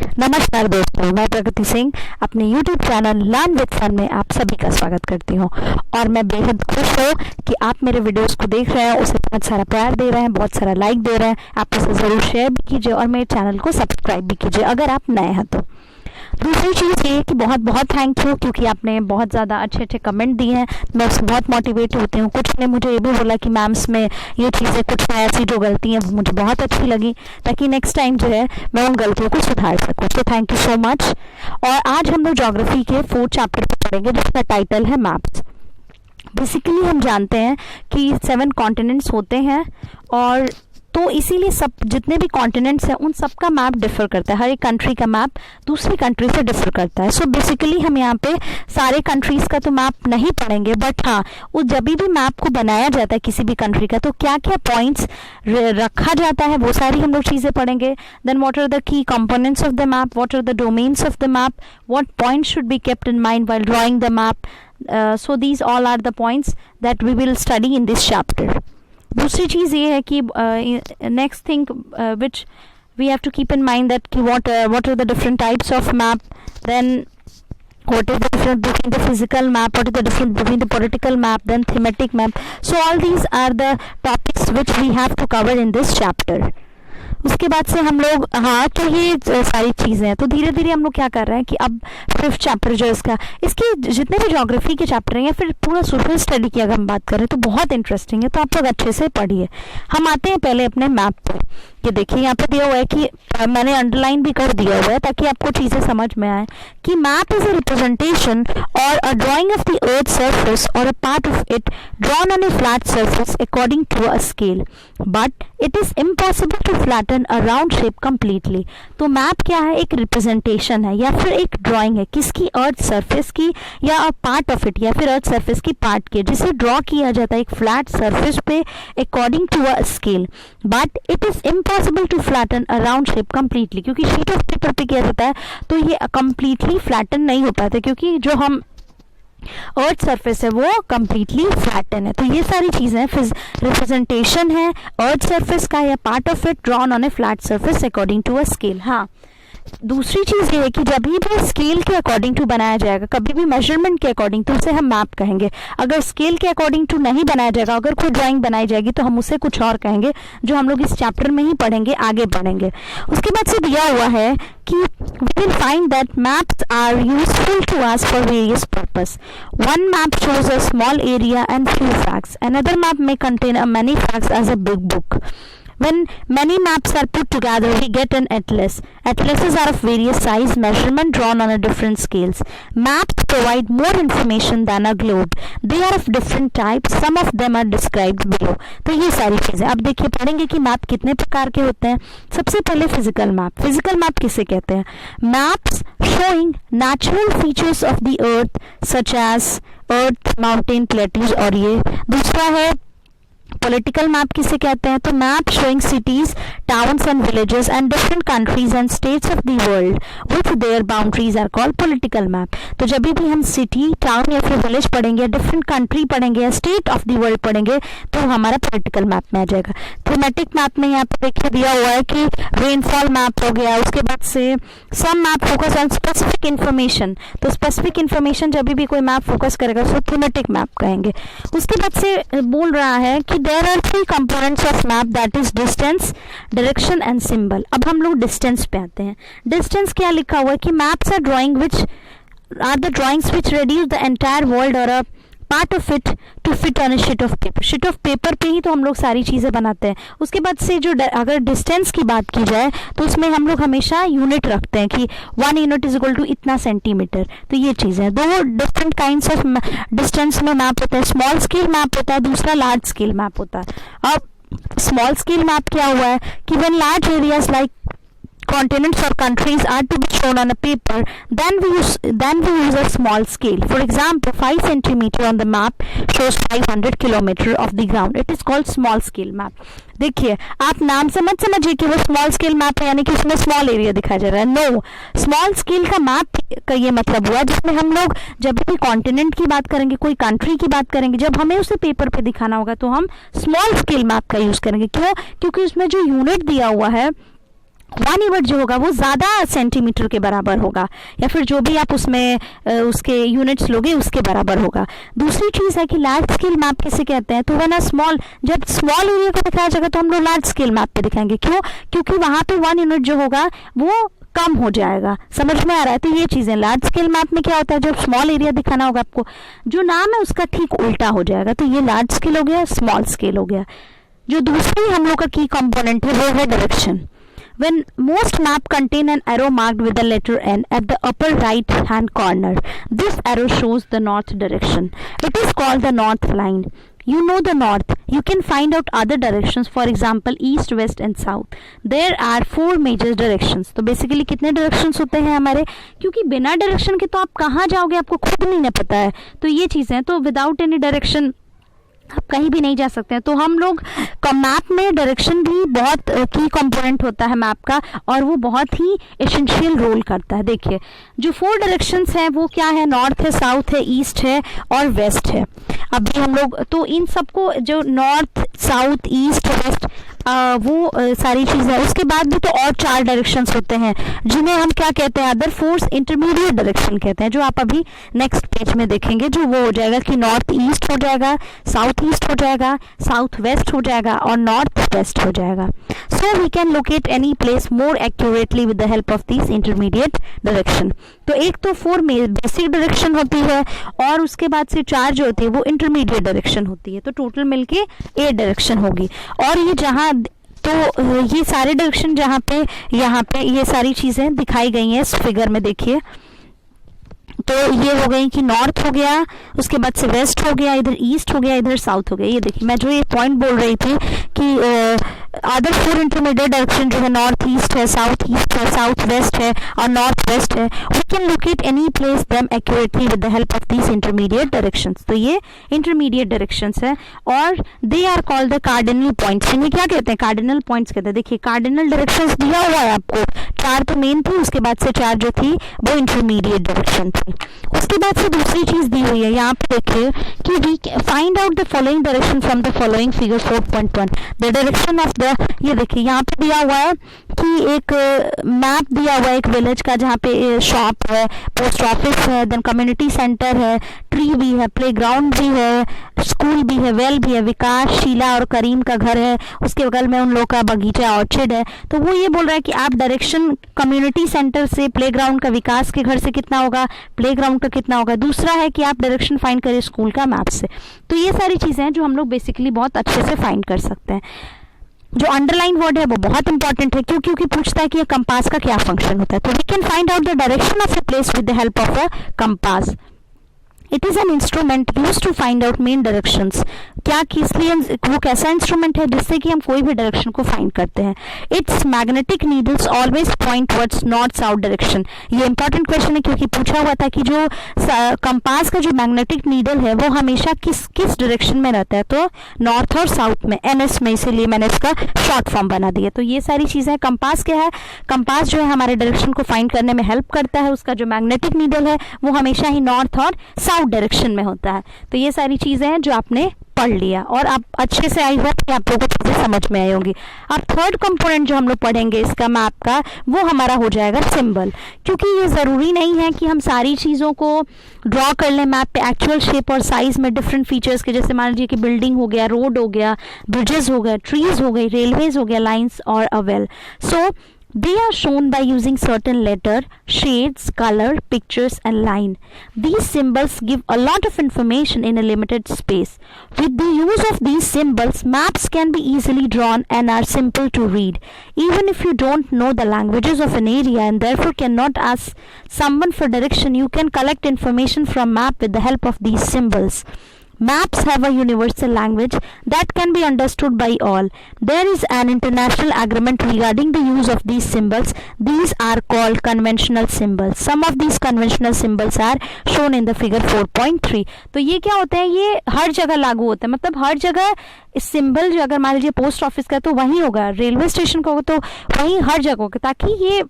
नमस्कार दोस्तों, मैं प्रगति सिंह अपने YouTube channel learn with fun में आप सभी का स्वागत करती हूँ। और मैं बेहद खुश हूँ कि आप मेरे वीडियोस को देख रहे हैं, उसे बहुत सारा प्यार दे रहे हैं, बहुत सारा लाइक दे रहे हैं। आप उसे ज़रूर शेयर भी कीजिए और मेरे चैनल को सब्सक्राइब भी कीजिए अगर आप नए हैं तो। दूसरी चीज़ ये कि बहुत बहुत थैंक यू, क्योंकि आपने बहुत ज़्यादा अच्छे कमेंट दिए हैं। मैं उससे बहुत मोटिवेट होती हूँ। कुछ ने मुझे ये भी बोला कि मैम्स में ये चीज़ें कुछ ऐसी जो गलती हैं मुझे बहुत अच्छी लगी, ताकि नेक्स्ट टाइम जो है मैं उन गलतियों को सुधार सकूँ। तो थैंक यू सो मच। और आज हम लोग ज्योग्राफी के 4th चैप्टर को पढ़ेंगे, जिसका टाइटल है मैप्स। बेसिकली हम जानते हैं कि 7 कॉन्टिनेंट्स होते हैं, और तो इसीलिए सब जितने भी कॉन्टिनेंट्स हैं उन सब का मैप डिफर करता है। हर एक कंट्री का मैप दूसरी कंट्री से डिफर करता है। सो बेसिकली हम यहाँ पे सारे कंट्रीज़ का तो मैप नहीं पढ़ेंगे, बट हाँ, उस जब भी मैप को बनाया जाता है किसी भी कंट्री का, तो क्या क्या पॉइंट्स रखा जाता है वो सारी हम लोग चीज़ें पढ़ेंगे। Then what are the key components of the map, what are the domains of the map, what points should be kept in mind while drawing the map. So these all are the points that we will study in this chapter. दूसरी चीज़ ये है कि next thing which we have to keep in mind that कि what are the different types of map, then what is the difference between the physical map, what is the difference between the political map, then thematic map. So all these are the topics which we have to cover in this chapter. उसके बाद से हम लोग तो ये सारी चीज़ें हैं। तो धीरे धीरे हम लोग क्या कर रहे हैं कि अब 5th चैप्टर जो इसके जितने भी ज्योग्राफी के चैप्टर हैं या फिर पूरा सोशल स्टडी की अगर हम बात करें तो बहुत इंटरेस्टिंग है, तो आप लोग अच्छे से पढ़िए। हम आते हैं पहले अपने मैप पे। ये देखिए यहाँ पे दिया हुआ है कि मैंने अंडरलाइन भी कर दिया हुआ है ताकि आपको चीज़ें समझ में आए कि map is a representation or a drawing of the earth surface or a part of it drawn on a flat surface according to a scale, but it is impossible to flatten a round shape completely. तो map क्या है? एक representation है या फिर एक drawing है किसकी? अर्थ सरफेस की या अ पार्ट ऑफ इट, या फिर अर्थ सरफेस की पार्ट की, जिसे ड्रॉ किया जाता है एक फ्लैट सरफेस पे according to a scale, but it is impossible to flatten a round shape completely. क्योंकि शीट ऑफ पेपर पे किया जाता है तो ये कंप्लीटली फ्लैटन नहीं हो पाता, क्योंकि जो हम अर्थ सरफेस है वो कंप्लीटली फ्लैटन है। तो ये सारी चीज़ें रिप्रेजेंटेशन है अर्थ सरफेस का या part of it drawn on a flat surface according to a scale. हाँ, दूसरी चीज़ ये है कि जब भी स्केल के अकॉर्डिंग टू बनाया जाएगा, कभी भी मेजरमेंट के अकॉर्डिंग टू, उसे हम मैप कहेंगे। अगर स्केल के अकॉर्डिंग टू नहीं बनाया जाएगा, अगर कोई ड्राइंग बनाई जाएगी तो हम उसे कुछ और कहेंगे, जो हम लोग इस चैप्टर में ही पढ़ेंगे, आगे पढ़ेंगे। उसके बाद से दिया हुआ है कि we will find that maps are useful to us for various purpose. One map shows a small area and few facts. Another map may contain many facts as a big book. When many maps are put together, we get an atlas. Atlases are of various size, measurement drawn on a different scales. Maps provide more information than a globe. They are of different types. Some of them are described below. तो ये सारी चीज़ें अब देखिए पढ़ेंगे कि map कितने प्रकार के होते हैं। सबसे पहले फिजिकल मैप। फिजिकल मैप किसे कहते हैं? Maps showing natural features of the earth such as earth, mountain, plateaus, और ये दूसरा है पॉलिटिकल मैप किसे कहते हैं? तो map showing cities, towns and villages and different countries and states of the world with their boundaries are called political map. तो जब भी हम सिटी, टाउन या फिर विलेज पढ़ेंगे, डिफरेंट कंट्री पढ़ेंगे या स्टेट ऑफ द वर्ल्ड पढ़ेंगे, तो हमारा पॉलिटिकल मैप में आ जाएगा। थीमेटिक मैप में यहाँ पे देखिए दिया हुआ है कि रेनफॉल मैप हो गया। उसके बाद से some maps focus on specific information. तो स्पेसिफिक इन्फॉर्मेशन जब भी कोई मैप फोकस करेगा उसको थीमेटिक मैप कहेंगे। उसके बाद से बोल रहा है कि there are 3 components of map, that is distance, direction and symbol. अब हम लोग distance पे आते हैं। distance क्या लिखा हुआ है कि maps are drawing which are the drawings which reduce the entire world or a part of it to fit on a sheet of paper. sheet of paper पे ही तो हम लोग सारी चीज़ें बनाते हैं। उसके बाद से जो अगर डिस्टेंस की बात की जाए तो उसमें हम लोग हमेशा यूनिट रखते हैं कि 1 यूनिट इज इक्वल टू इतना सेंटीमीटर। तो ये चीज़ें दो डिफरेंट काइंड्स ऑफ डिस्टेंस में मैप होता है। स्मॉल स्केल मैप होता है, दूसरा लार्ज स्केल मैप होता है। अब स्मॉल स्केल मैप क्या हुआ है कि when large areas like continents or countries are to be shown on a paper, then we use a small scale. For example, 5 centimeter on the map shows 500 kilometer of the ground. It is called small scale map. देखिए आप नाम से मत समझिए कि वो small scale map है यानी कि उसमें स्मॉल एरिया दिखाया जा रहा है। नो, स्मॉल स्केल का मैप का ये मतलब हुआ जिसमें हम लोग जब भी कॉन्टिनेंट की बात करेंगे, कोई कंट्री की बात करेंगे, जब हमें उसे पेपर पे दिखाना होगा तो हम स्मॉल स्केल मैप का यूज करेंगे। क्यों? क्योंकि उसमें जो यूनिट दिया हुआ है वन यूनिट जो होगा वो ज़्यादा सेंटीमीटर के बराबर होगा, या फिर जो भी आप उसमें उसके यूनिट्स लोगे उसके बराबर होगा। दूसरी चीज़ है कि लार्ज स्केल मैप किसे कहते हैं, तो वह ना जब स्मॉल एरिया को दिखाया जाएगा तो हम लोग लार्ज स्केल मैप पे दिखाएंगे। क्यों? क्योंकि वहाँ पे वन यूनिट जो होगा वो कम हो जाएगा। समझ में आ रहा है? तो ये चीज़ें लार्ज स्केल मैप में क्या होता है, जब स्मॉल एरिया दिखाना होगा आपको, जो नाम है उसका ठीक उल्टा हो जाएगा। तो ये लार्ज स्केल हो गया, स्मॉल स्केल हो गया। जो दूसरी हम लोग का की कंपोनेंट है वो है direction. When most map contain an arrow marked with the letter N at the upper right hand corner, this arrow shows the north direction. It is called the north line. You know the north. You can find out other directions, for example east, west and south. There are 4 major directions. तो basically कितने directions होते हैं हमारे, क्योंकि बिना direction के तो आप कहाँ जाओगे आपको खुद नहीं पता है। तो ये चीज़ें, तो without any direction आप कहीं भी नहीं जा सकते हैं। तो हम लोग मैप में डायरेक्शन भी बहुत की कंपोनेंट होता है मैप का, और वो बहुत ही एसेंशियल रोल करता है। देखिए जो 4 डायरेक्शंस हैं वो क्या है, नॉर्थ है, साउथ है, ईस्ट है और वेस्ट है। अभी हम लोग तो इन सबको जो नॉर्थ, साउथ, ईस्ट, वेस्ट वो सारी चीज़ें, उसके बाद भी तो और 4 डायरेक्शंस होते हैं जिन्हें हम क्या कहते हैं, अदर फोर्स इंटरमीडिएट डायरेक्शन कहते हैं, जो आप अभी नेक्स्ट पेज में देखेंगे। जो वो हो जाएगा कि नॉर्थ ईस्ट हो जाएगा, साउथ ईस्ट हो जाएगा, साउथ वेस्ट हो जाएगा और नॉर्थ वेस्ट हो जाएगा। So we can locate any place more accurately with the help of this intermediate direction. तो एक तो 4 बेसिक डायरेक्शन होती है और उसके बाद से 4 जो होती है वो इंटरमीडिएट डायरेक्शन होती है। तो टोटल मिलके 8 डायरेक्शन होगी। और ये जहाँ तो ये सारे डायरेक्शन जहाँ पे यहाँ पे ये सारी चीज़ें दिखाई गई हैं इस फिगर में, देखिए तो ये हो गई कि नॉर्थ हो गया, उसके बाद से वेस्ट हो गया, इधर ईस्ट हो गया, इधर साउथ हो गया। ये देखिए मैं जो ये पॉइंट बोल रही थी कि अदर 4 इंटरमीडिएट डायरेक्शन जो है नॉर्थ ईस्ट है, साउथ वेस्ट है और नॉर्थ वेस्ट है। We can locate any place them accurately with the help of these intermediate directions. तो ये इंटरमीडिएट डायरेक्शंस है और they are called the cardinal points. इन्हें क्या कहते हैं, कार्डिनल पॉइंट्स कहते हैं। देखिए कार्डिनल डायरेक्शंस दिया हुआ है आपको, 4 तो मेन थी, उसके बाद से 4 जो थी वो इंटरमीडिएट डायरेक्शन थी। उसके बाद से दूसरी चीज दी हुई है यहाँ पे, देखिए कि we find out the following direction from the following figure 4.1। The direction of the, ये देखिए यहाँ पे दिया हुआ है कि एक मैप दिया हुआ है एक विलेज का, जहाँ पे शॉप है, पोस्ट ऑफिस है, देन कम्युनिटी सेंटर है, ट्री भी है, प्लेग्राउंड भी है, स्कूल भी है, वेल भी है, विकास, शीला और करीम का घर है, उसके बगल में उन लोगों का बगीचा ऑर्चिड है। तो वो ये बोल रहा है कि आप डायरेक्शन कम्युनिटी सेंटर से, प्लेग्राउंड का, विकास के घर से कितना होगा, प्लेग्राउंड का कितना होगा। दूसरा है कि आप डायरेक्शन फाइंड करें स्कूल का मैप से। तो ये सारी चीज़ें हैं जो हम लोग बेसिकली बहुत अच्छे से फाइंड कर सकते हैं। जो अंडरलाइन वर्ड है वो बहुत इंपॉर्टेंट है, क्यों? क्योंकि पूछता है कि ये कंपास का क्या फंक्शन होता है। तो we can find out the direction of a place with the help of a compass. It is an instrument use to find out main directions. क्या कि इसलिए वो कैसा इंस्ट्रूमेंट है जिससे कि हम कोई भी डायरेक्शन को फाइंड करते हैं। It's magnetic needles always point words north south direction. ये इंपॉर्टेंट क्वेश्चन है क्योंकि पूछा हुआ था कि जो कंपास का जो मैग्नेटिक नीडल है वो हमेशा किस डायरेक्शन में रहता है, तो नॉर्थ और साउथ में, NS में, इसीलिए मैंने इसका शॉर्ट फॉर्म बना दिया। तो ये सारी चीज़ें, कंपास क्या है, कंपास जो है हमारे डायरेक्शन को फाइंड करने में हेल्प करता है। उसका जो मैग्नेटिक नीडल है वो हमेशा ही नॉर्थ और साउथ डायरेक्शन में होता है। तो ये सारी चीज़ें हैं जो आपने पढ़ लिया और आप अच्छे से, आई होप कि आप लोगों को चीज़ें समझ में आई होंगी। अब थर्ड कंपोनेंट जो हम लोग पढ़ेंगे इसका मैप का, वो हमारा हो जाएगा सिंबल। क्योंकि ये ज़रूरी नहीं है कि हम सारी चीज़ों को ड्रॉ कर लें मैप पे एक्चुअल शेप और साइज़ में डिफरेंट फीचर्स के, जैसे मान लीजिए कि बिल्डिंग हो गया, रोड हो गया, ब्रिजेस हो गया, ट्रीज हो गई, रेलवेज हो गया, लाइन्स और a well. So they are shown by using certain letter, shades, color, pictures and line. These symbols give a lot of information in a limited space. With the use of these symbols, maps can be easily drawn and are simple to read. Even if you don't know the languages of an area and therefore cannot ask someone for direction, you can collect information from map with the help of these symbols. Maps have a universal language that can be understood by all. There is an international agreement regarding the use of these symbols. These are called conventional symbols. Some of these conventional symbols are shown in the figure 4.3. तो ये क्या होते हैं, ये हर जगह लागू होता है। मतलब हर जगह सिंबल जो अगर मान लीजिए पोस्ट ऑफिस का तो वहीं होगा, रेलवे स्टेशन का होगा तो वहीं, हर जगह होगा, ताकि ये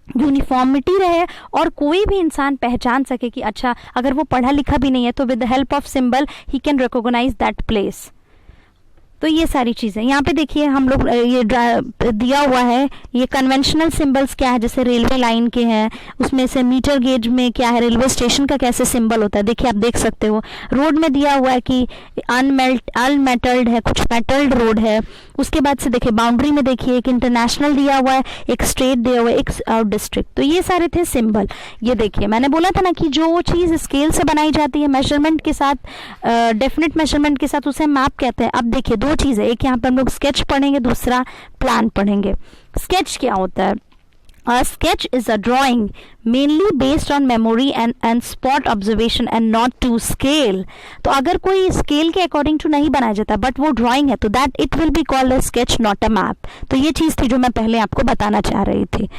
यूनिफॉर्मिटी रहे और कोई भी इंसान पहचान सके कि अच्छा, अगर वो पढ़ा लिखा भी नहीं है तो with the help of symbol he can recognise that place. तो तो ये सारी चीज़ें यहाँ पे देखिए हम लोग ये दिया हुआ है, ये कन्वेंशनल सिंबल्स क्या है, जैसे रेलवे लाइन के हैं, उसमें से मीटर गेज में क्या है, रेलवे स्टेशन का कैसे सिंबल होता है, देखिए आप देख सकते हो। रोड में दिया हुआ है कि अनमेटल्ड है, कुछ मेटल्ड रोड है। उसके बाद से देखिए बाउंड्री में देखिए एक इंटरनेशनल दिया हुआ है, एक स्टेट दिया हुआ है, एक आउट डिस्ट्रिक्ट। तो ये सारे थे सिंबल। ये देखिए मैंने बोला था ना कि जो चीज़ स्केल से बनाई जाती है मेजरमेंट के साथ, डेफिनेट मेजरमेंट के साथ, उसे मैप कहते हैं। अब देखिए दो चीज़ है, एक यहाँ पर हम लोग स्केच पढ़ेंगे, दूसरा प्लान पढ़ेंगे। स्केच क्या होता है? A sketch is a drawing mainly based on memory and spot observation and not to scale. तो अगर कोई स्केल के अकॉर्डिंग टू नहीं बनाया जाता बट वो ड्राइंग है तो that it will be called a sketch not a map. तो ये चीज़ थी जो मैं पहले आपको बताना चाह रही थी।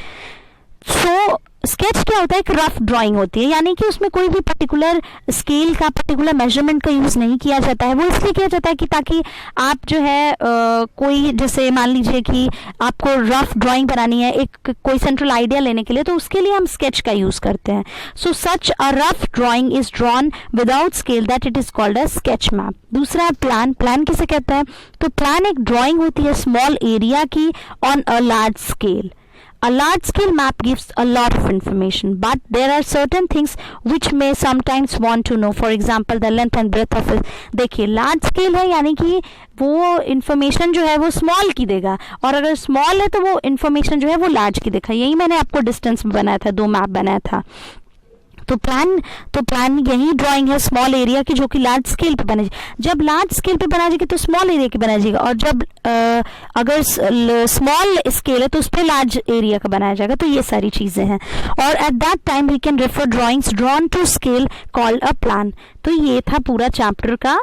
सो स्केच क्या होता है? एक रफ ड्राइंग होती है, यानी कि उसमें कोई भी पर्टिकुलर स्केल का, पर्टिकुलर मेजरमेंट का यूज़ नहीं किया जाता है। वो इसलिए किया जाता है कि ताकि आप जो है कोई, जैसे मान लीजिए कि आपको रफ ड्राइंग बनानी है एक कोई सेंट्रल आइडिया लेने के लिए, तो उसके लिए हम स्केच का यूज़ करते हैं। So such a rough drawing is drawn without scale that it is called a sketch map. दूसरा है प्लान। प्लान किसे कहते हैं? तो प्लान एक ड्राइंग होती है स्मॉल एरिया की on a large scale. A large scale map gives a lot of information, but there are certain things which may sometimes want to know. For example, the length and breadth of it. देखिए large scale है यानी कि वो information जो है वो small की देगा, और अगर स्मॉल है तो वो इंफॉर्मेशन जो है वो लार्ज की देगा। यही मैंने आपको डिस्टेंस में बनाया था, दो मैप बनाया था। तो प्लान यही ड्राइंग है स्मॉल एरिया की, जो कि लार्ज स्केल पे बनेगी। जब लार्ज स्केल पे बना जाएगी तो स्मॉल एरिया की बनाया जाएगा, और जब अगर स्मॉल स्केल है तो उस पर लार्ज एरिया का बनाया जाएगा। तो ये सारी चीज़ें हैं, और at that time we can refer drawings drawn to scale called a plan. तो ये था पूरा चैप्टर का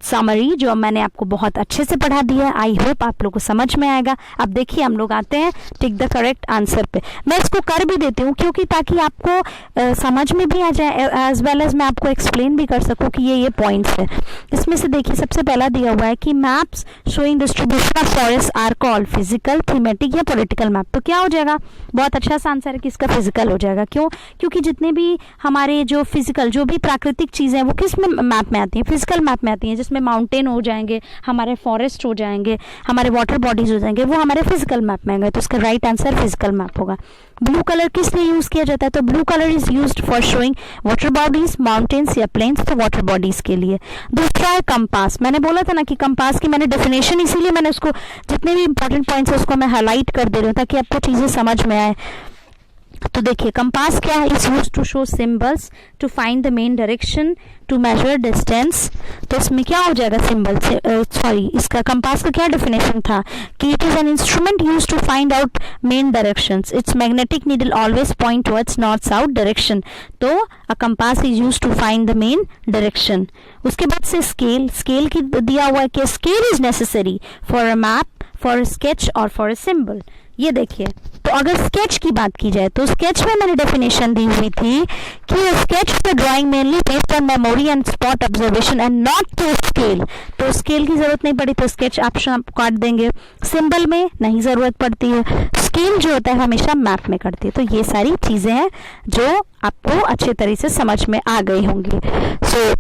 समरी जो मैंने आपको बहुत अच्छे से पढ़ा दिया है। आई होप आप लोगों को समझ में आएगा। अब देखिए हम लोग आते हैं टिक द करेक्ट आंसर पे। मैं इसको कर भी देती हूँ क्योंकि ताकि आपको समझ में भी आ जाए, एज वेल एज मैं आपको एक्सप्लेन भी कर सकूँ कि ये पॉइंट्स है। इसमें से देखिए सबसे पहला दिया हुआ है कि maps showing distribution of forest are called physical, thematic या पॉलिटिकल मैप। तो क्या हो जाएगा? बहुत अच्छा सा आंसर है कि इसका फिजिकल हो जाएगा। क्यों? क्योंकि जितने भी हमारे जो फिजिकल, जो भी प्राकृतिक चीज़ें हैं वो किस में मैप में आती हैं? फिजिकल मैप में आती हैं, जिसमें माउंटेन हो जाएंगे, हमारे फॉरेस्ट हो जाएंगे, हमारे वाटर बॉडीज हो जाएंगे, वो हमारे फिजिकल मैप में आएंगे। तो इसका राइट आंसर फिजिकल मैप होगा। ब्लू कलर किस लिए यूज किया जाता है? तो blue colour is used for showing water bodies, mountains या प्लेन्स, तो वाटर बॉडीज के लिए। दूसरा है कंपास। मैंने बोला था ना कि कंपास की मैंने डेफिनेशन, इसीलिए मैंने उसको जितने भी इंपॉर्टेंट पॉइंट्स है उसको मैं हाईलाइट कर दे रही हूँ ताकि आपको चीज़ें समझ में आए। तो देखिए कंपास क्या है? Is use to show symbols to find the main direction, to measure distance. तो इसमें क्या हो जाएगा? सिंबल से इसका कंपास का क्या डेफिनेशन था कि it is an instrument use to find out main directions, its magnetic needle always point towards north south direction. तो a compass is use to find the main direction. उसके बाद से स्केल की दिया हुआ है कि scale is necessary for a map, for a sketch और फॉर अ सिंबल। ये देखिए, तो अगर स्केच की बात की जाए तो स्केच में मैंने डेफिनेशन दी हुई थी कि sketch is the drawing mainly based on memory and spot observation and not to scale. तो स्केल की जरूरत नहीं पड़ी तो स्केच ऑप्शन आप काट देंगे। सिंबल में नहीं जरूरत पड़ती है, स्केल जो होता है हमेशा मैप में करती है। तो ये सारी चीजें हैं जो आपको अच्छे तरीके से समझ में आ गई होंगी। सो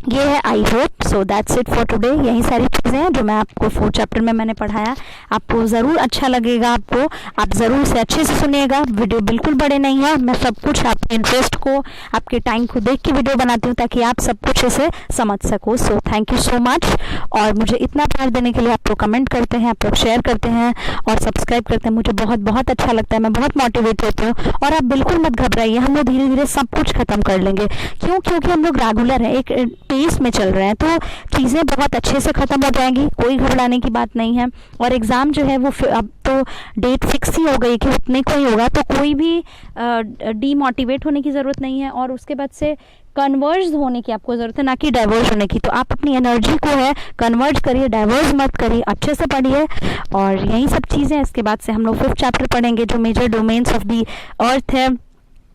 ये है I hope. So that's it for today. यही सारी चीज़ें हैं जो मैं आपको 4th चैप्टर में मैंने पढ़ाया। आपको ज़रूर अच्छा लगेगा, आप ज़रूर से अच्छे से सुनिएगा। वीडियो बिल्कुल बड़े नहीं है, मैं सब कुछ आपके इंटरेस्ट को, आपके टाइम को देख के वीडियो बनाती हूँ ताकि आप सब कुछ इसे समझ सको। So thank you so much. और मुझे इतना प्यार देने के लिए आप लोग कमेंट करते हैं, आप लोग शेयर करते हैं और सब्सक्राइब करते हैं, मुझे बहुत बहुत अच्छा लगता है। मैं बहुत मोटिवेट होती हूँ। और आप बिल्कुल मत घबराइए, हम लोग धीरे धीरे सब कुछ खत्म कर लेंगे। क्यों? क्योंकि हम लोग रेगुलर हैं, एक पेस में चल रहे हैं, तो चीज़ें बहुत अच्छे से ख़त्म हो जाएंगी। कोई घबराने की बात नहीं है। और एग्ज़ाम जो है वो अब तो डेट फिक्स ही हो गई कि उतने को ही होगा, तो कोई भी डीमोटिवेट होने की ज़रूरत नहीं है। और उसके बाद से कन्वर्ज होने की आपको ज़रूरत है, ना कि डाइवर्ज होने की। तो आप अपनी एनर्जी को है कन्वर्ज करिए, डाइवर्ज मत करिए, अच्छे से पढ़िए। और यही सब चीज़ें इसके बाद से हम लोग 5th चैप्टर पढ़ेंगे जो major domains of the earth है।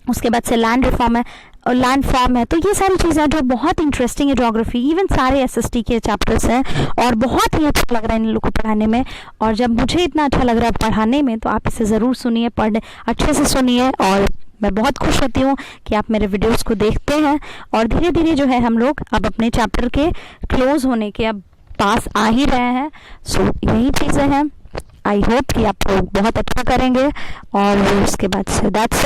उसके बाद से लैंड रिफॉर्म है और लैंड फॉर्म है। तो ये सारी चीज़ें जो बहुत इंटरेस्टिंग है, ज्योग्राफी, इवन सारे एसएसटी के चैप्टर्स हैं और बहुत ही अच्छा लग रहा है इन लोगों को पढ़ाने में। और जब मुझे इतना अच्छा लग रहा है पढ़ाने में तो आप इसे ज़रूर सुनिए, पढ़ने अच्छे से सुनिए। और मैं बहुत खुश होती हूँ कि आप मेरे वीडियोस को देखते हैं। और धीरे धीरे जो है हम लोग अब अपने चैप्टर के क्लोज होने के, अब पास आ ही रहे हैं। सो यही चीज़ें हैं। आई होप कि आप लोग बहुत अच्छा करेंगे और उसके बाद से दैट्स इट।